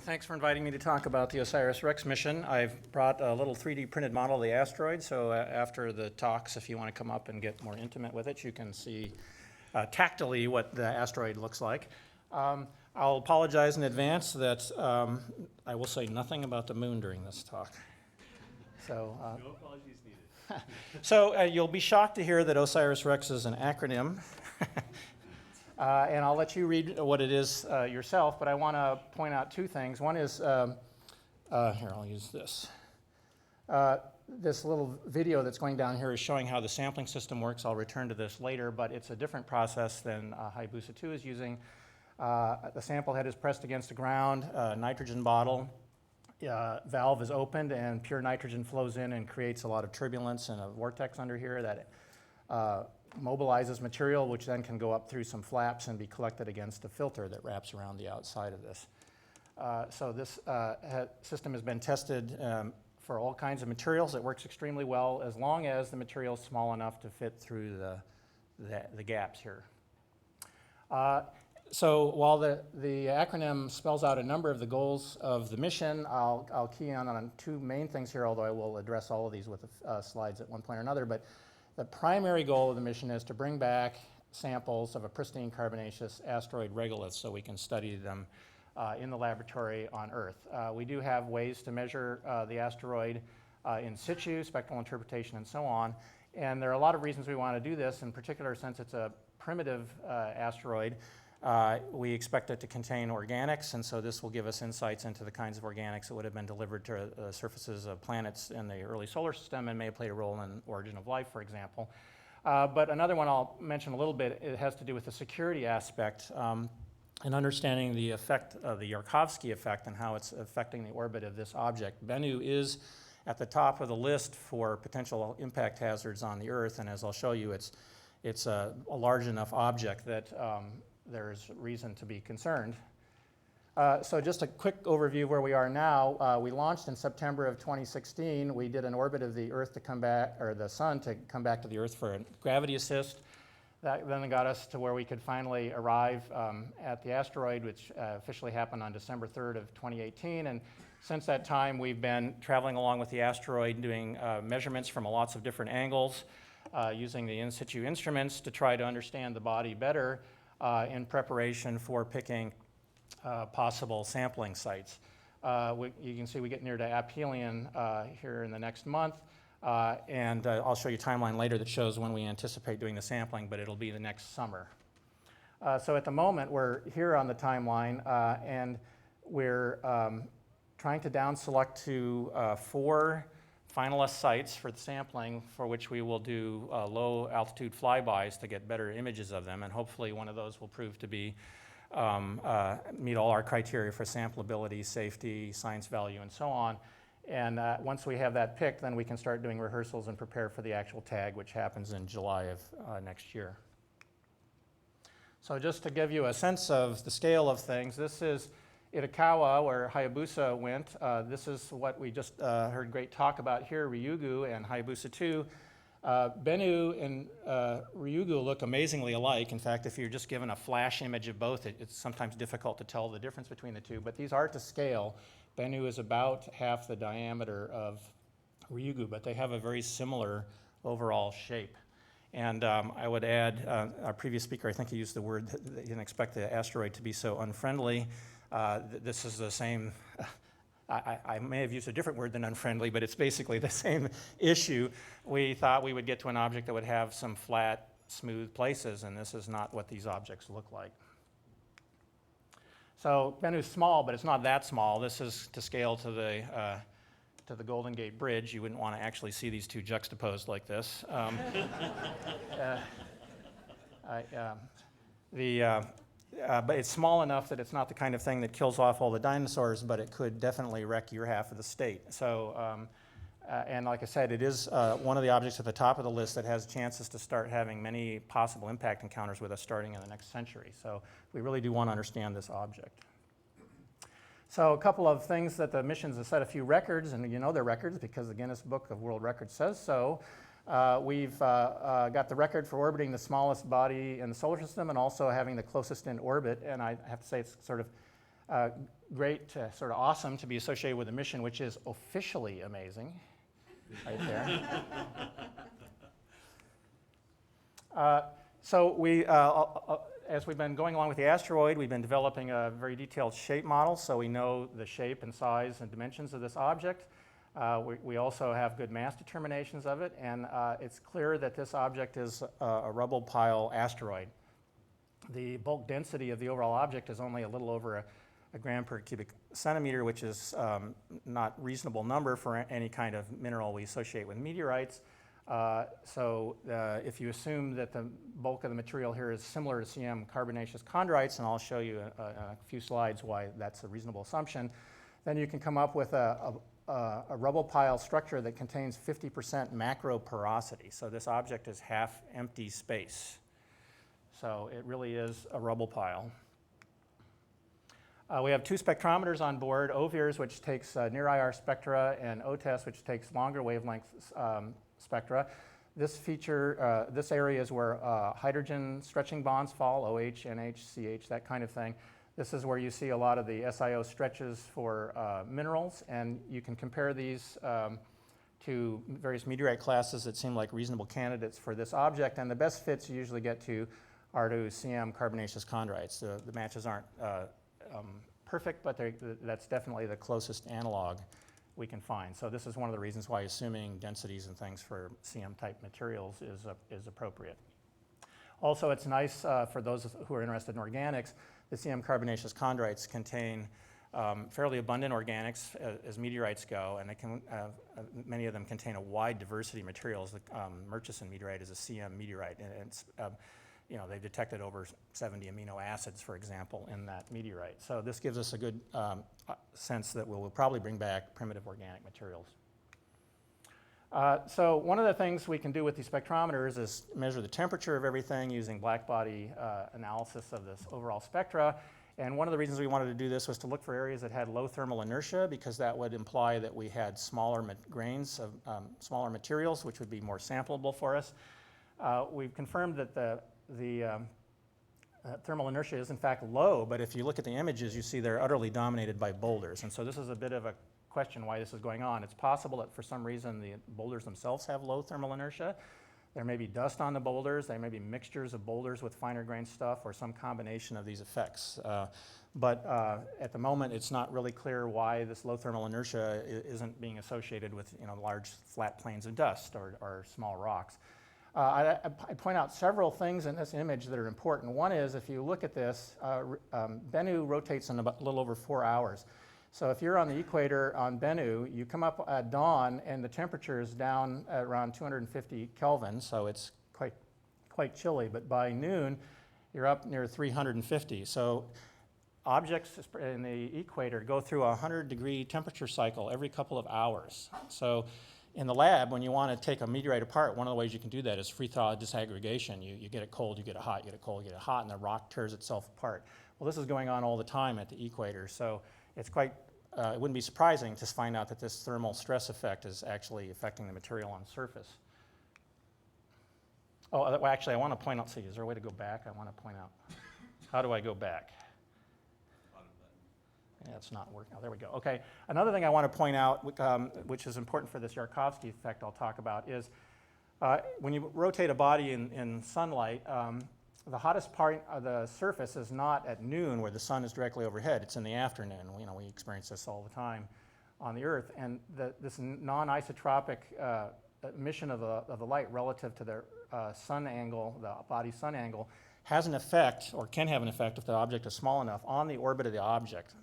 Thanks for inviting me to talk about the OSIRIS-REx mission. I've brought a little 3D printed model of the asteroid, so after the talks, if you want to come up and get more intimate with it, you can see tactily what the asteroid looks like. I'll apologize in advance that I will say nothing about the moon during this talk. So, no apologies needed. So you'll be shocked to hear that OSIRIS-REx is an acronym. And I'll let you read what it is yourself, but I want to point out two things. One is, here, I'll use this. This little video that's going down here is showing how the sampling system works. I'll return to this later, but it's a different process than Hayabusa 2 is using. The sample head is pressed against the ground, nitrogen bottle. Valve is opened and pure nitrogen flows in and creates a lot of turbulence and a vortex under here that mobilizes material, which then can go up through some flaps and be collected against a filter that wraps around the outside of this. So this system has been tested for all kinds of materials. It works extremely well as long as the material is small enough to fit through the gaps here. So while the acronym spells out a number of the goals of the mission, I'll key on two main things here, although I will address all of these with the slides at one point or another. But the primary goal of the mission is to bring back samples of a pristine carbonaceous asteroid regolith so we can study them in the laboratory on Earth. We do have ways to measure the asteroid in situ, spectral interpretation, and so on. And there are a lot of reasons we want to do this, in particular since it's a primitive asteroid. We expect it to contain organics, and so this will give us insights into the kinds of organics that would have been delivered to the surfaces of planets in the early solar system and may have played a role in the origin of life, for example. But another one I'll mention a little bit, it has to do with the security aspect and understanding the effect of the Yarkovsky effect and how it's affecting the orbit of this object. Bennu is at the top of the list for potential impact hazards on the Earth, and as I'll show you, it's a large enough object that there's reason to be concerned. So just a quick overview of where we are now. We launched in September of 2016. We did an orbit of the Earth to come back, or the Sun to come back to the Earth for a gravity assist. That then got us to where we could finally arrive at the asteroid, which officially happened on December 3rd of 2018. And since that time, we've been traveling along with the asteroid, doing measurements from lots of different angles, using the in situ instruments to try to understand the body better in preparation for picking possible sampling sites. You can see we get near to aphelion here in the next month, and I'll show you a timeline later that shows when we anticipate doing the sampling, but it'll be the next summer. So at the moment, we're here on the timeline, and we're trying to down select to 4 finalist sites for the sampling, for which we will do low altitude flybys to get better images of them, and hopefully one of those will prove to be meet all our criteria for sampleability, safety, science value, and so on. And once we have that picked, then we can start doing rehearsals and prepare for the actual tag, which happens in July of next year. So just to give you a sense of the scale of things, this is Itokawa, where Hayabusa went. This is what we just heard great talk about here, Ryugu and Hayabusa 2. Bennu and Ryugu look amazingly alike. In fact, if you're just given a flash image of both, it's sometimes difficult to tell the difference between the two, but these are to scale. Bennu is about half the diameter of Ryugu, but they have a very similar overall shape. And I would add, our previous speaker, I think he used the word that you didn't expect the asteroid to be so unfriendly. This is the same, I may have used a different word than unfriendly, but it's basically the same issue. We thought we would get to an object that would have some flat, smooth places, and this is not what these objects look like. So Bennu's small, but it's not that small. This is to scale to the Golden Gate Bridge. You wouldn't want to actually see these two juxtaposed like this. But it's small enough that it's not the kind of thing that kills off all the dinosaurs, but it could definitely wreck your half of the state. So, and like I said, it is one of the objects at the top of the list that has chances to start having many possible impact encounters with us starting in the next century. So we really do want to understand this object. So a couple of things that the missions have set a few records, and you know they're records because the Guinness Book of World Records says so. We've got the record for orbiting the smallest body in the solar system and also having the closest in orbit, and I have to say it's sort of great, sort of awesome to be associated with a mission which is officially amazing, right there. So as we've been going along with the asteroid, we've been developing a very detailed shape model, so we know the shape and size and dimensions of this object. We also have good mass determinations of it, and it's clear that this object is a rubble pile asteroid. The bulk density of the overall object is only a little over a gram per cubic centimeter, which is not a reasonable number for any kind of mineral we associate with meteorites. So if you assume that the bulk of the material here is similar to CM carbonaceous chondrites, and I'll show you a few slides why that's a reasonable assumption, then you can come up with a rubble pile structure that contains 50% macro porosity. So this object is half empty space. So it really is a rubble pile. We have two spectrometers on board, OSIRIS, which takes near IR spectra, and OTES, which takes longer wavelength spectra. This feature, this area is where hydrogen stretching bonds fall, OH, NH, CH, that kind of thing. This is where you see a lot of the SIO stretches for minerals, and you can compare these to various meteorite classes that seem like reasonable candidates for this object, and the best fits you usually get to are to CM carbonaceous chondrites. The matches aren't perfect, but that's definitely the closest analog we can find. So this is one of the reasons why assuming densities and things for CM-type materials is appropriate. Also, it's nice for those who are interested in organics, the CM carbonaceous chondrites contain fairly abundant organics as meteorites go, and they can, many of them contain a wide diversity of materials. The Murchison meteorite is a CM meteorite, and it's, they've detected over 70 amino acids, for example, in that meteorite. So this gives us a good sense that we'll probably bring back primitive organic materials. So one of the things we can do with these spectrometers is measure the temperature of everything using blackbody analysis of this overall spectra. And one of the reasons we wanted to do this was to look for areas that had low thermal inertia, because that would imply that we had smaller grains of smaller materials, which would be more sampleable for us. We've confirmed that the thermal inertia is in fact low, but if you look at the images, you see they're utterly dominated by boulders. And so this is a bit of a question why this is going on. It's possible that for some reason the boulders themselves have low thermal inertia. There may be dust on the boulders, there may be mixtures of boulders with finer grained stuff, or some combination of these effects. But at the moment, it's not really clear why this low thermal inertia isn't being associated with large flat plains of dust or small rocks. I point out several things in this image that are important. One is, if you look at this, Bennu rotates in about a little over 4 hours. So if you're on the equator on Bennu, you come up at dawn and the temperature is down at around 250 Kelvin, so it's quite chilly. But by noon, you're up near 350. So objects in the equator go through a 100-degree temperature cycle every couple of hours. So in the lab, when you want to take a meteorite apart, one of the ways you can do that is free-thaw disaggregation. You get it cold, you get it hot, you get it cold, you get it hot, and the rock tears itself apart. Well, this is going on all the time at the equator, so it's quite, it wouldn't be surprising to find out that this thermal stress effect is actually affecting the material on the surface. Oh, well, actually, I want to point out, see, is there a way to go back? I want to point out. How do I go back? Yeah, it's not working. Oh, there we go. Okay. Another thing I want to point out, which is important for this Yarkovsky effect I'll talk about, is when you rotate a body in sunlight, the hottest part of the surface is not at noon where the sun is directly overhead. It's in the afternoon. We experience this all the time on the Earth. And this non-isotropic emission of the light relative to the sun angle, the body sun angle, has an effect, or can have an effect if the object is small enough, on the orbit of the object.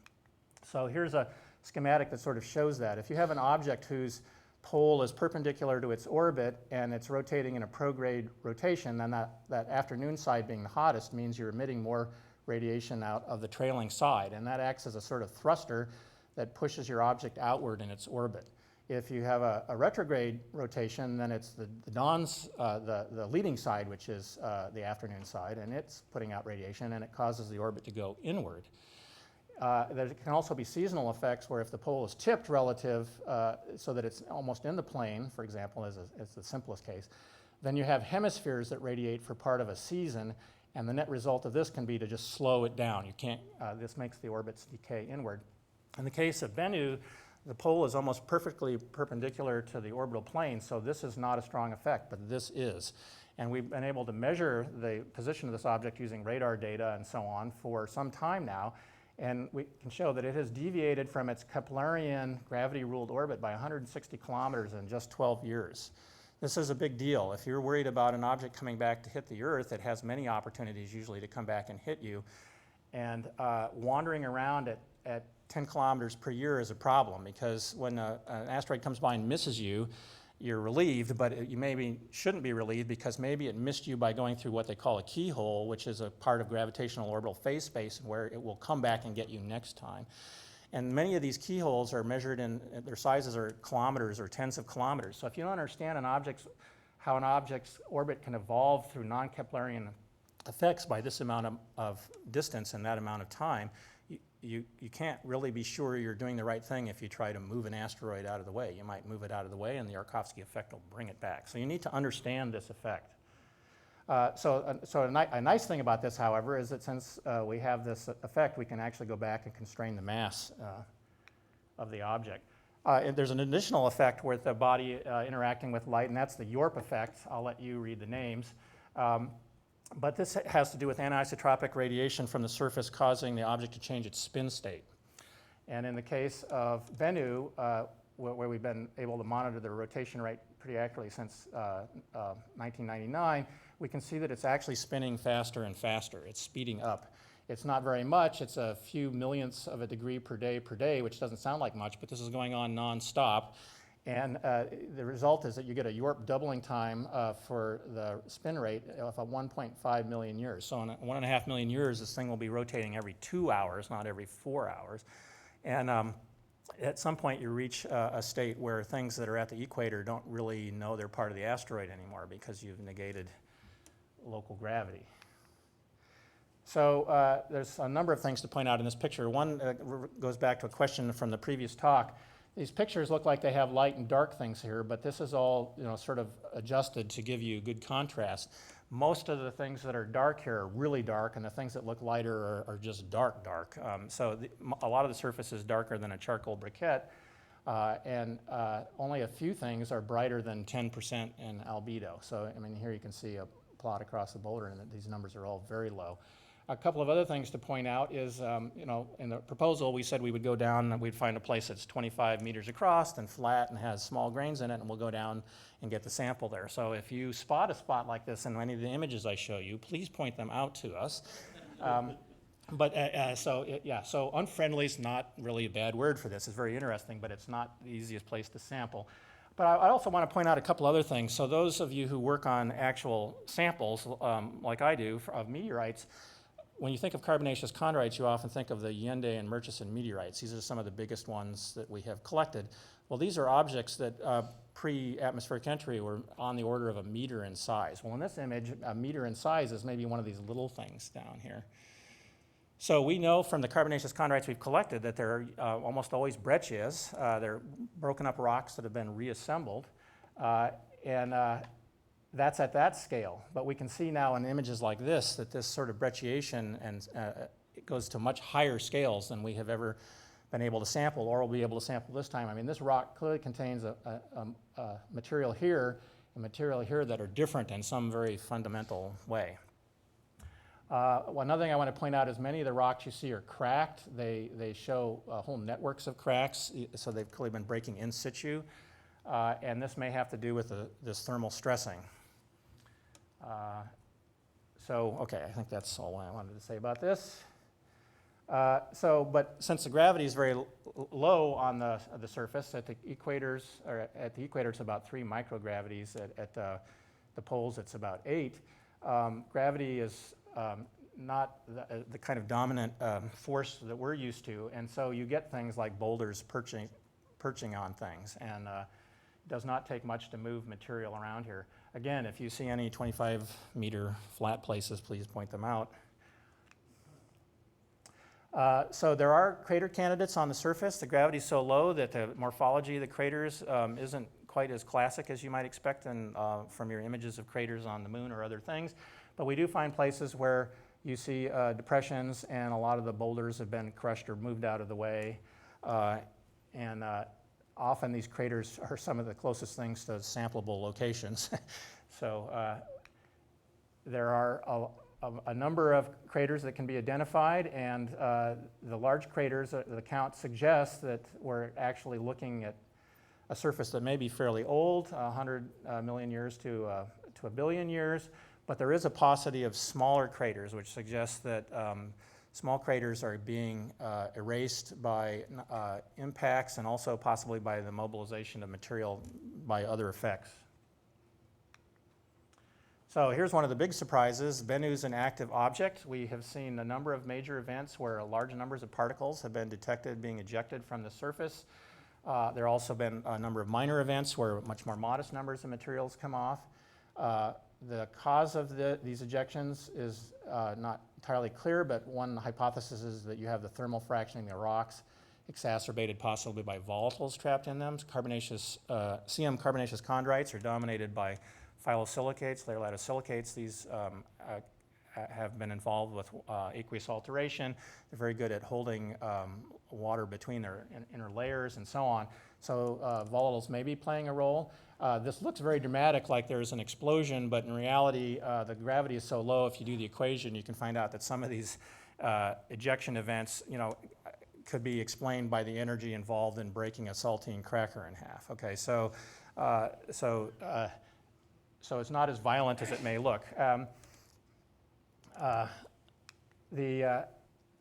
So here's a schematic that sort of shows that. If you have an object whose pole is perpendicular to its orbit and it's rotating in a prograde rotation, then that afternoon side being the hottest means you're emitting more radiation out of the trailing side, and that acts as a sort of thruster that pushes your object outward in its orbit. If you have a retrograde rotation, then it's the leading side, which is the afternoon side, and it's putting out radiation, and it causes the orbit to go inward. There can also be seasonal effects where if the pole is tipped relative so that it's almost in the plane, for example, as the simplest case, then you have hemispheres that radiate for part of a season, And the net result of this can be to just slow it down. You can't, this makes the orbits decay inward. In the case of Bennu, the pole is almost perfectly perpendicular to the orbital plane, so this is not a strong effect, but this is. And we've been able to measure the position of this object using radar data and so on for some time now, and we can show that it has deviated from its Keplerian gravity-ruled orbit by 160 kilometers in just 12 years. This is a big deal. If you're worried about an object coming back to hit the Earth, it has many opportunities usually to come back and hit you. And wandering around at 10 kilometers per year is a problem, because when an asteroid comes by and misses you, you're relieved, but you maybe shouldn't be relieved because maybe it missed you by going through what they call a keyhole, which is a part of gravitational orbital phase space where it will come back and get you next time. And many of these keyholes are measured in, their sizes are kilometers or tens of kilometers. So if you don't understand how an object's orbit can evolve through non-Keplerian effects by this amount of distance and that amount of time, you can't really be sure you're doing the right thing if you try to move an asteroid out of the way. You might move it out of the way and the Yarkovsky effect will bring it back. So you need to understand this effect. So a nice thing about this, however, is that since we have this effect, we can actually go back and constrain the mass of the object. There's an additional effect with the body interacting with light, and that's the Yorp effect. I'll let you read the names. But this has to do with anisotropic radiation from the surface causing the object to change its spin state. And in the case of Bennu, where we've been able to monitor the rotation rate pretty accurately since 1999, we can see that it's actually spinning faster and faster. It's speeding up. It's not very much. It's a few millionths of a degree per day, which doesn't sound like much, but this is going on nonstop. And the result is that you get a Yorp doubling time for the spin rate of 1.5 million years. So in 1.5 million years, this thing will be rotating every 2 hours, not every 4 hours. And at some point, you reach a state where things that are at the equator don't really know they're part of the asteroid anymore because you've negated local gravity. So there's a number of things to point out in this picture. One goes back to a question from the previous talk. These pictures look like they have light and dark things here, but this is all, sort of adjusted to give you good contrast. Most of the things that are dark here are really dark, and the things that look lighter are just dark. So a lot of the surface is darker than a charcoal briquette, and only a few things are brighter than 10% in albedo. So, here you can see a plot across the boulder, and these numbers are all very low. A couple of other things to point out is, in the proposal, we said we would go down and we'd find a place that's 25 meters across and flat and has small grains in it, and we'll go down and get the sample there. So if you spot a spot like this in any of the images I show you, please point them out to us. So unfriendly is not really a bad word for this. It's very interesting, but it's not the easiest place to sample. But I also want to point out a couple other things. So those of you who work on actual samples, like I do, of meteorites, when you think of carbonaceous chondrites, you often think of the Allende and Murchison meteorites. These are some of the biggest ones that we have collected. Well, these are objects that pre-atmospheric entry were on the order of a meter in size. Well, in this image, a meter in size is maybe one of these little things down here. So we know from the carbonaceous chondrites we've collected that they're almost always breccias. They're broken up rocks that have been reassembled. That's at that scale, but we can see now in images like this that this sort of brecciation it goes to much higher scales than we have ever been able to sample or will be able to sample this time. This rock clearly contains a material here and material here that are different in some very fundamental way. Another thing I want to point out is many of the rocks you see are cracked. They show whole networks of cracks, so they've clearly been breaking in situ, and this may have to do with this thermal stressing. Okay, I think that's all I wanted to say about this. But since the gravity is very low on the surface, at the equators, it's about 3 microgravities. At the poles, it's about 8. Gravity is not the kind of dominant force that we're used to, and so you get things like boulders perching on things, and it does not take much to move material around here. Again, if you see any 25-meter flat places, please point them out. So there are crater candidates on the surface. The gravity is so low that the morphology of the craters isn't quite as classic as you might expect from your images of craters on the moon or other things. But we do find places where you see depressions, and a lot of the boulders have been crushed or moved out of the way. And often these craters are some of the closest things to sampleable locations. So there are a number of craters that can be identified, and the large craters, the count suggests that we're actually looking at a surface that may be fairly old, 100 million years to a billion years, but there is a paucity of smaller craters, which suggests that small craters are being erased by impacts and also possibly by the mobilization of material by other effects. So here's one of the big surprises. Bennu is an active object. We have seen a number of major events where large numbers of particles have been detected being ejected from the surface. There have also been a number of minor events where much more modest numbers of materials come off. The cause of these ejections is not entirely clear, but one hypothesis is that you have the thermal fractioning of the rocks, exacerbated possibly by volatiles trapped in them. CM carbonaceous chondrites are dominated by phyllosilicates, layer-lattice These have been involved with aqueous alteration. They're very good at holding water between their inner layers and so on. So volatiles may be playing a role. This looks very dramatic, like there's an explosion, but in reality, the gravity is so low, if you do the equation, you can find out that some of these ejection events, could be explained by the energy involved in breaking a saltine cracker in half. Okay, so it's not as violent as it may look.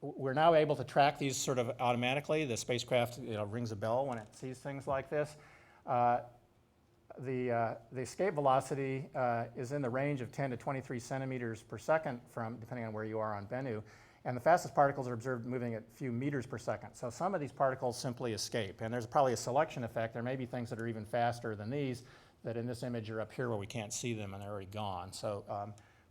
We're now able to track these sort of automatically. The spacecraft rings a bell when it sees things like this. The escape velocity is in the range of 10 to 23 centimeters per second, depending on where you are on Bennu. And the fastest particles are observed moving at a few meters per second. So some of these particles simply escape. And there's probably a selection effect. There may be things that are even faster than these that in this image are up here where we can't see them and they're already gone. So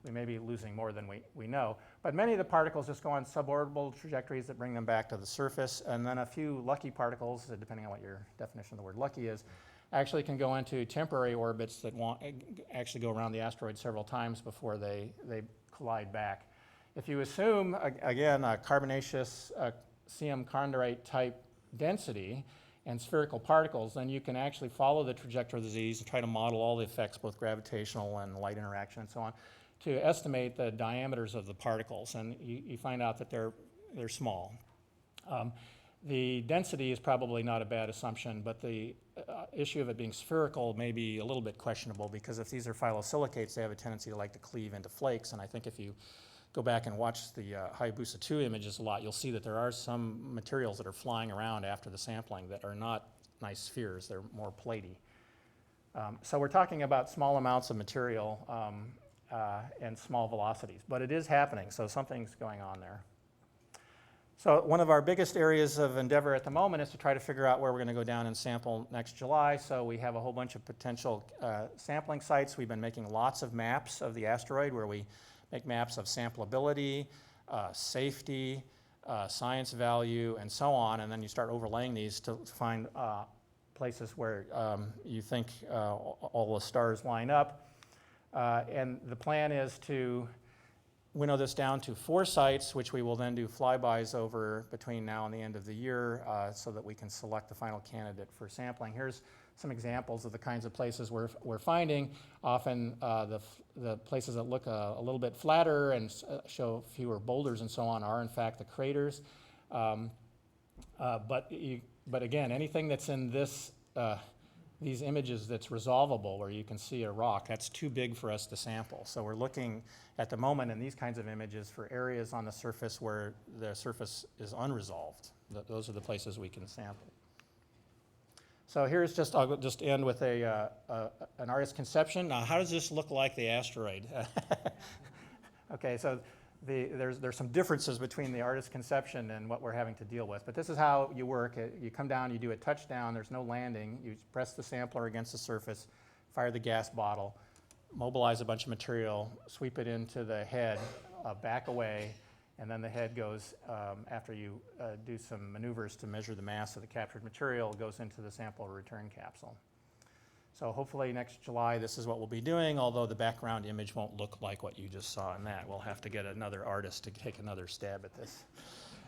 we may be losing more than we know. But many of the particles just go on suborbital trajectories that bring them back to the surface. And then a few lucky particles, depending on what your definition of the word lucky is, actually can go into temporary orbits that actually go around the asteroid several times before they collide back. If you assume, again, a carbonaceous CM chondrite type density and spherical particles, then you can actually follow the trajectory of the disease and try to model all the effects, both gravitational and light interaction and so on, to estimate the diameters of the particles. And you find out that they're small. The density is probably not a bad assumption, but the issue of it being spherical may be a little bit questionable, because if these are phyllosilicates, they have a tendency to like to cleave into flakes. And I think if you go back and watch the Hayabusa 2 images a lot, you'll see that there are some materials that are flying around after the sampling that are not nice spheres. They're more platy. So we're talking about small amounts of material and small velocities, but it is happening, so something's going on there. So one of our biggest areas of endeavor at the moment is to try to figure out where we're going to go down and sample next July. So we have a whole bunch of potential sampling sites. We've been making lots of maps of the asteroid, where we make maps of sampleability, safety, science value, and so on, and then you start overlaying these to find places where you think all the stars line up. And the plan is to winnow this down to 4 sites, which we will then do flybys over between now and the end of the year, so that we can select the final candidate for sampling. Here's some examples of the kinds of places we're finding. Often the places that look a little bit flatter and show fewer boulders and so on are in fact the craters. But again, anything that's in these images that's resolvable, where you can see a rock, that's too big for us to sample. So we're looking at the moment in these kinds of images for areas on the surface where the surface is unresolved. Those are the places we can sample. So here's I'll just end with an artist's conception. Now, how does this look like the asteroid? Okay, so there's some differences between the artist's conception and what we're having to deal with. But this is how you work. You come down, you do a touchdown, there's no landing. You press the sampler against the surface, fire the gas bottle, mobilize a bunch of material, sweep it into the head, back away, and then the head goes, after you do some maneuvers to measure the mass of the captured material, goes into the sample return capsule. So hopefully next July, this is what we'll be doing, although the background image won't look like what you just saw in that. We'll have to get another artist to take another stab at this.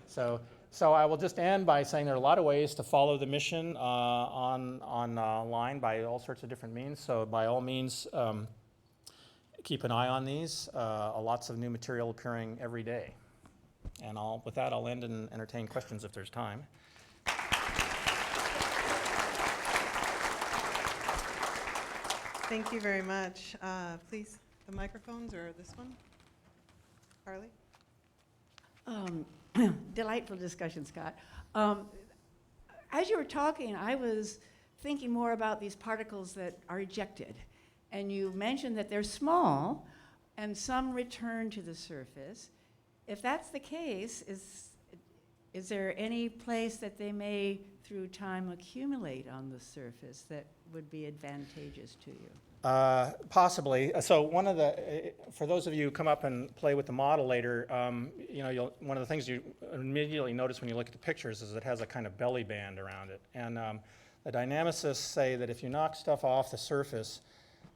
So I will just end by saying there are a lot of ways to follow the mission online by all sorts of different means. So by all means, keep an eye on these. Lots of new material appearing every day. And with that, I'll end and entertain questions if there's time. Thank you very much. Please, the microphones or this one? Carly? Delightful discussion, Scott. As you were talking, I was thinking more about these particles that are ejected. And you mentioned that they're small and some return to the surface. If that's the case, is there any place that they may, through time, accumulate on the surface that would be advantageous to you? Possibly. So one of the, for those of you who come up and play with the model later, one of the things you immediately notice when you look at the pictures is it has a kind of belly band around it. And the dynamicists say that if you knock stuff off the surface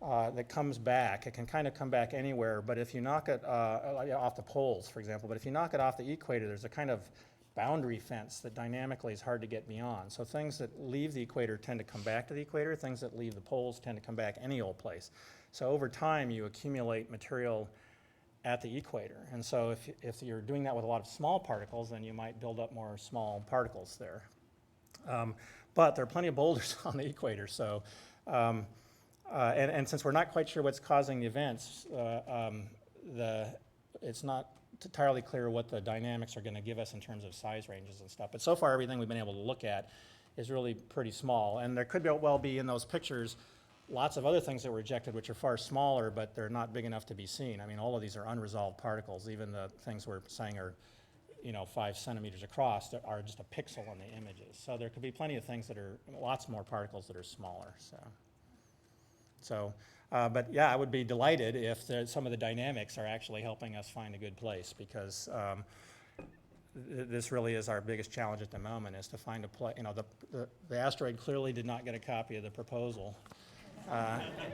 that comes back, it can kind of come back anywhere, but if you knock it off the poles, for example, but if you knock it off the equator, there's a kind of boundary fence that dynamically is hard to get beyond. So things that leave the equator tend to come back to the equator. Things that leave the poles tend to come back any old place. So over time, you accumulate material at the equator. And so if you're doing that with a lot of small particles, then you might build up more small particles there. But there are plenty of boulders on the equator. So, and since we're not quite sure what's causing the events, it's not entirely clear what the dynamics are going to give us in terms of size ranges and stuff. But so far, everything we've been able to look at is really pretty small. And there could well be in those pictures lots of other things that were ejected which are far smaller, but they're not big enough to be seen. I mean, all of these are unresolved particles. Even the things we're saying are 5 centimeters across are just a pixel in the images. So there could be plenty of things that are lots more particles that are smaller. But yeah, I would be delighted if some of the dynamics are actually helping us find a good place, because this really is our biggest challenge at the moment, is to find a place. The asteroid clearly did not get a copy of the proposal,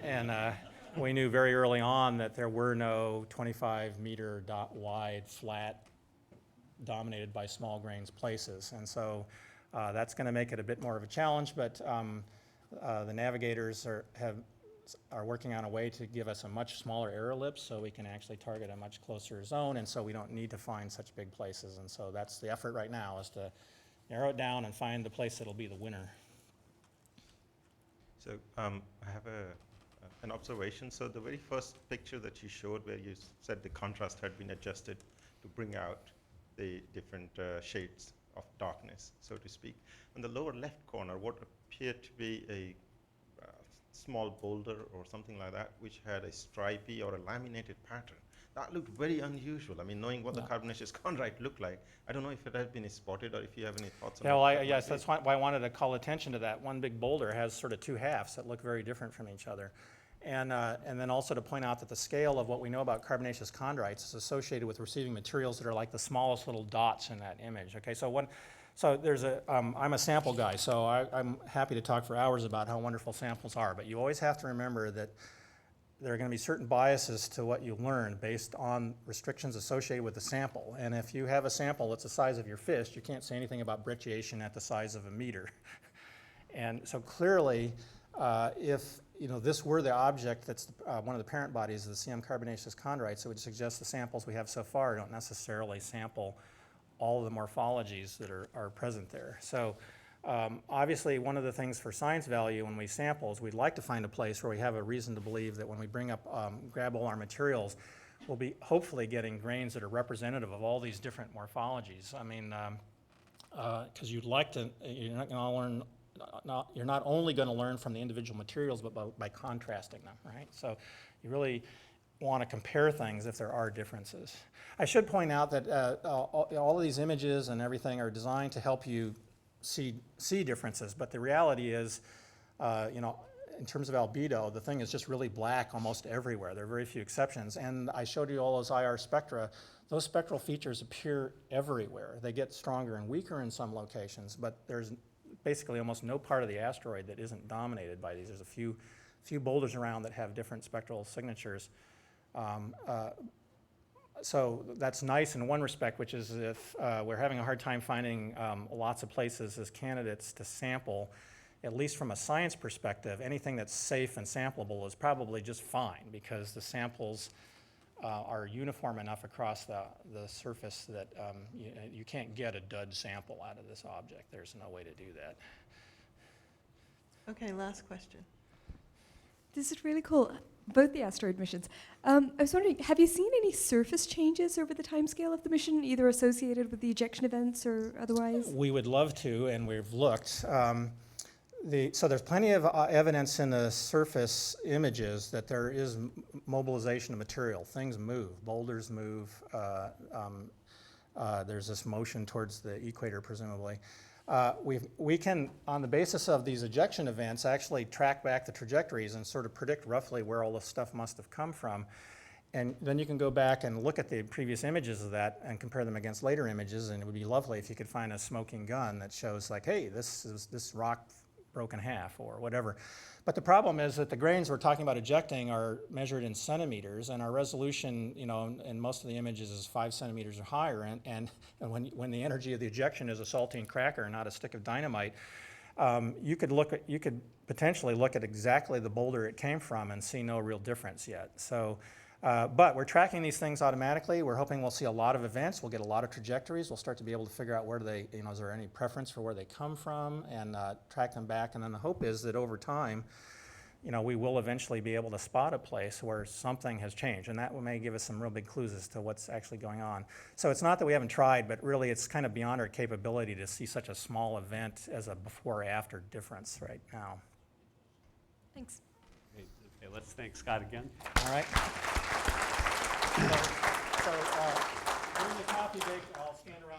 and we knew very early on that there were no 25-meter wide flat dominated by small grains places, and so that's going to make it a bit more of a challenge. But the navigators are working on a way to give us a much smaller error ellipse, so we can actually target a much closer zone, and so we don't need to find such big places. And so that's the effort right now, is to narrow it down and find the place that'll be the winner. So I have an observation. So the very first picture that you showed, where you said the contrast had been adjusted to bring out the different shades of darkness, so to speak. On the lower left corner, what appeared to be a small boulder or something like that, which had a stripy or a laminated pattern. That looked very unusual. I mean, knowing what the carbonaceous chondrite looked like, I don't know if it has been spotted or if you have any thoughts on that. Yes, that's why I wanted to call attention to that. One big boulder has sort of two halves that look very different from each other. And then also to point out that the scale of what we know about carbonaceous chondrites is associated with receiving materials that are like the smallest little dots in that image. Okay, so there's I'm a sample guy, so I'm happy to talk for hours about how wonderful samples are, but you always have to remember that there are going to be certain biases to what you learn based on restrictions associated with the sample. And if you have a sample that's the size of your fist, you can't say anything about brecciation at the size of a meter. And so clearly, if this were the object that's one of the parent bodies of the CM carbonaceous chondrites, it would suggest the samples we have so far don't necessarily sample all of the morphologies that are present there. So obviously, one of the things for science value when we sample is we'd like to find a place where we have a reason to believe that when we grab all our materials, we'll be hopefully getting grains that are representative of all these different morphologies. I mean, because you're not only going to learn from the individual materials, but by contrasting them, right? So you really want to compare things if there are differences. I should point out that all of these images and everything are designed to help you see differences, but the reality is, in terms of albedo, the thing is just really black almost everywhere. There are very few exceptions, and I showed you all those IR spectra. Those spectral features appear everywhere. They get stronger and weaker in some locations, but there's basically almost no part of the asteroid that isn't dominated by these. There's a few few boulders around that have different spectral signatures. So that's nice in one respect, which is if we're having a hard time finding lots of places as candidates to sample, at least from a science perspective, anything that's safe and sampleable is probably just fine because the samples are uniform enough across the surface that you can't get a dud sample out of this object. There's no way to do that. Okay, last question. This is really cool, both the asteroid missions. I was wondering, have you seen any surface changes over the timescale of the mission, either associated with the ejection events or otherwise? We would love to, and we've looked. So there's plenty of evidence in the surface images that there is mobilization of material. Things move, boulders move. There's this motion towards the equator, presumably. We can, on the basis of these ejection events, actually track back the trajectories and sort of predict roughly where all this stuff must have come from. And then you can go back and look at the previous images of that and compare them against later images, and it would be lovely if you could find a smoking gun that shows like, hey, this rock broke in half or whatever. But the problem is that the grains we're talking about ejecting are measured in centimeters, and our resolution, you know, in most of the images is 5 centimeters or higher. And when the energy of the ejection is a saltine cracker, not a stick of dynamite, you could potentially look at exactly the boulder it came from and see no real difference yet. So, but we're tracking these things automatically. We're hoping we'll see a lot of events. We'll get a lot of trajectories. We'll start to be able to figure out where do they, you know, is there any preference for where they come from, and track them back. And then the hope is that over time, you know, we will eventually be able to spot a place where something has changed, and that may give us some real big clues as to what's actually going on. So it's not that we haven't tried, but really it's kind of beyond our capability to see such a small event as a before-after difference right now. Thanks. Okay, let's thank Scott again. All right. So during the coffee break, I'll stand around.